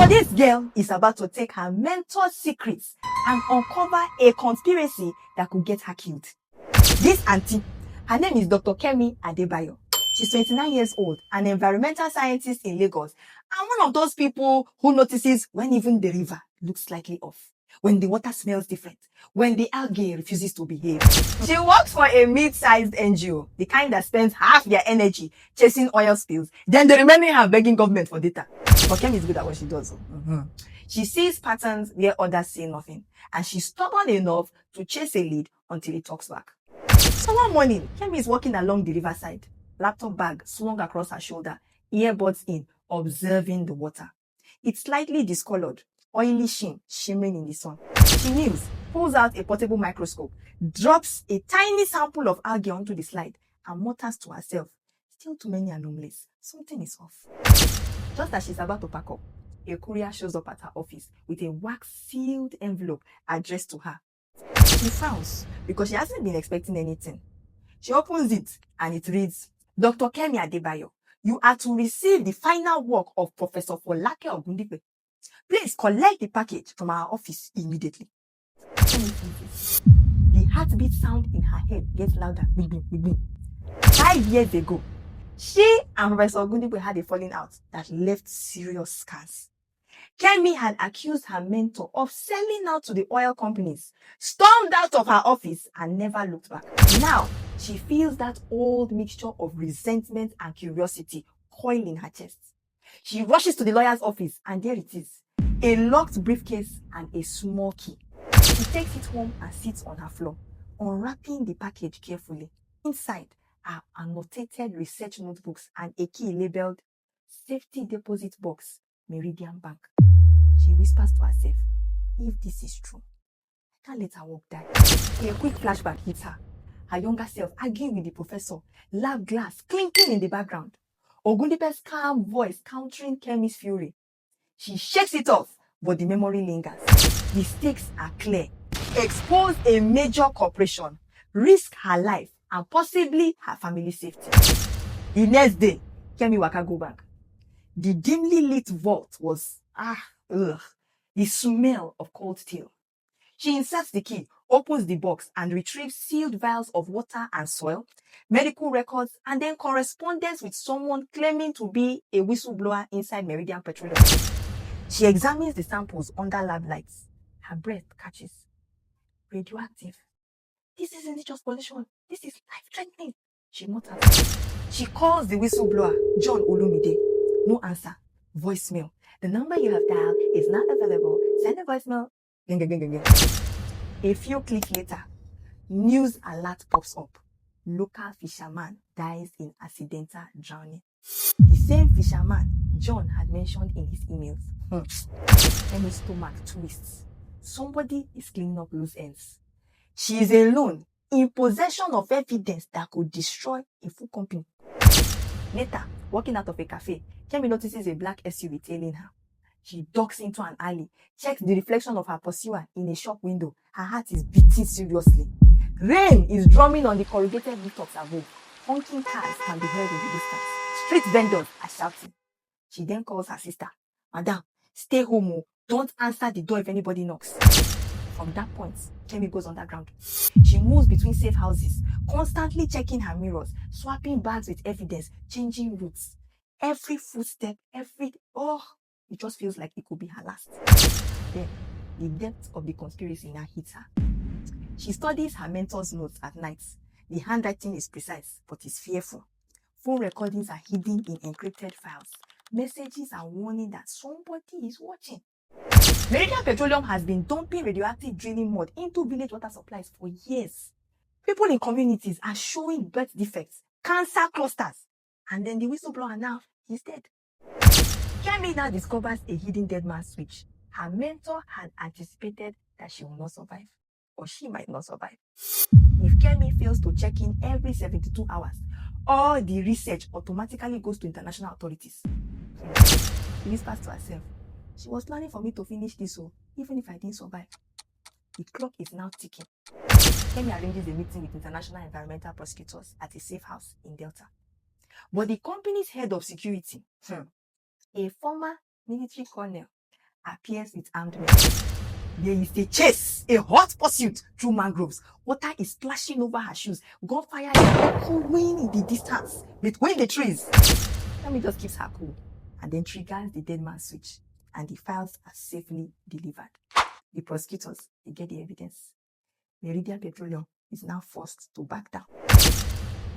So this girl is about to take her mentor's secrets and uncover a conspiracy that could get her killed. This auntie, her name is Dr. Kemi Adebayo. She's 29 years old, an environmental scientist in Lagos, and one of those people who notices when even the river looks slightly off, when the water smells different, when the algae refuses to behave. She works for a mid-sized NGO, the kind that spends half their energy chasing oil spills, then the remaining half begging government for data. But Kemi is good at what she does. She sees patterns where others see nothing, and she's stubborn enough to chase a lead until it talks back. So one morning, Kemi is walking along the riverside, laptop bag slung across her shoulder, earbuds in, observing the water. It's slightly discolored, oily sheen shimmering in the sun. She kneels, pulls out a portable microscope, drops a tiny sample of algae onto the slide, and mutters to herself, "Still too many anomalies. Something is off." Just as she's about to pack up, a courier shows up at her office with a wax-sealed envelope addressed to her. She frowns because she hasn't been expecting anything. She opens it and it reads, "Dr. Kemi Adebayo, you are to receive the final work of Professor Folake Ogundipe. Please collect the package from our office immediately." The heartbeat sound in her head gets louder. 5 years ago, she and Professor Ogundipe had a falling out that left serious scars. Kemi had accused her mentor of selling out to the oil companies, stormed out of her office, and never looked back. Now, she feels that old mixture of resentment and curiosity coil in her chest. She rushes to the lawyer's office, and there it is, a locked briefcase and a small key. She takes it home and sits on her floor, unwrapping the package carefully. Inside are annotated research notebooks and a key labeled "Safety Deposit Box, Meridian Bank." She whispers to herself, "If this is true, I can't let her work die." A quick flashback hits her. Her younger self arguing with the professor, lab glass clinking in the background. Ogundipe's calm voice countering Kemi's fury. She shakes it off, but the memory lingers. The stakes are clear. Expose a major corporation, risk her life, and possibly her family's safety. The next day, Kemi waka go back. The dimly lit vault was, the smell of cold steel. She inserts the key, opens the box, and retrieves sealed vials of water and soil, medical records, and then correspondence with someone claiming to be a whistleblower inside Meridian Petroleum. She examines the samples under lab lights. Her breath catches. "Radioactive. This isn't just pollution. This is life-threatening," she mutters. She calls the whistleblower, John Olumide. No answer. Voicemail. "The number you have dialed is not available. Send a voicemail." A few clicks later, news alert pops up. Local fisherman dies in accidental drowning. The same fisherman John had mentioned in his emails. Kemi's stomach twists. Somebody is cleaning up loose ends. She is alone, in possession of evidence that could destroy a full company. Later, walking out of a cafe, Kemi notices a black SUV tailing her. She ducks into an alley, checks the reflection of her pursuer in a shop window. Her heart is beating seriously. Rain is drumming on the corrugated rooftops above. Honking cars can be heard in the distance. Street vendors are shouting. She then calls her sister. "Madam, stay home. Don't answer the door if anybody knocks." From that point, Kemi goes underground. She moves between safe houses, constantly checking her mirrors, swapping bags with evidence, changing routes. Every footstep, it just feels like it could be her last. Then, the depth of the conspiracy now hits her. She studies her mentor's notes at night. The handwriting is precise, but it's fearful. Phone recordings are hidden in encrypted files. Messages are warning that somebody is watching. Meridian Petroleum has been dumping radioactive drilling mud into village water supplies for years. People in communities are showing birth defects, cancer clusters, and then the whistleblower now is dead. Kemi now discovers a hidden dead man's switch. Her mentor had anticipated that she will not survive, or she might not survive. If Kemi fails to check in every 72 hours, all the research automatically goes to international authorities. She whispers to herself, "She was planning for me to finish this, even if I didn't survive." The clock is now ticking. Kemi arranges a meeting with international environmental prosecutors at a safe house in Delta. But the company's head of security, a former military colonel, appears with armed men. There is a chase, a hot pursuit through mangroves. Water is splashing over her shoes. Gunfire is echoing in the distance between the trees. Kemi just keeps her cool and then triggers the dead man's switch, and the files are safely delivered. The prosecutors, they get the evidence. Meridian Petroleum is now forced to back down.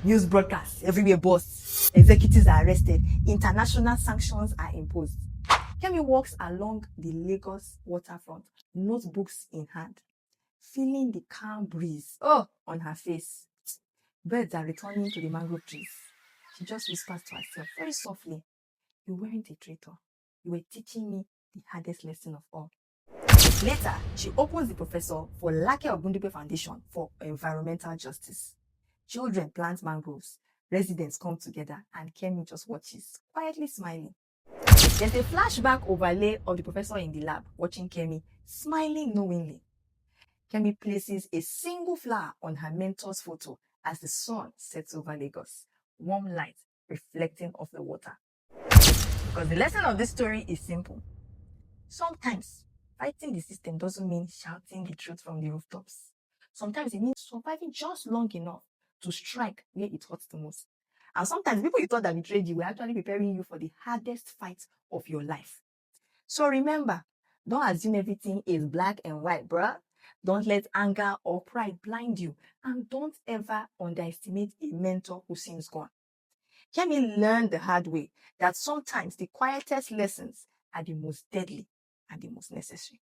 News broadcasts everywhere burst. Executives are arrested. International sanctions are imposed. Kemi walks along the Lagos waterfront, notebooks in hand, feeling the calm breeze on her face. Birds are returning to the mangrove trees. She just whispers to herself very softly, "You weren't a traitor. You were teaching me the hardest lesson of all." Later, she opens the Professor for Lake Ogundipe Foundation for Environmental Justice. Children plant mangroves, residents come together, and Kemi just watches, quietly smiling. There's a flashback overlay of the Professor in the lab, watching Kemi, smiling knowingly. Kemi places a single flower on her mentor's photo as the sun sets over Lagos, warm light reflecting off the water. Because the lesson of this story is simple. Sometimes fighting the system doesn't mean shouting the truth from the rooftops. Sometimes it means surviving just long enough to strike where it hurts the most. And sometimes people you thought that betrayed you were actually preparing you for the hardest fight of your life. So remember, don't assume everything is black and white, bruh. Don't let anger or pride blind you. And don't ever underestimate a mentor who seems gone. Kemi learned the hard way that sometimes the quietest lessons are the most deadly and the most necessary.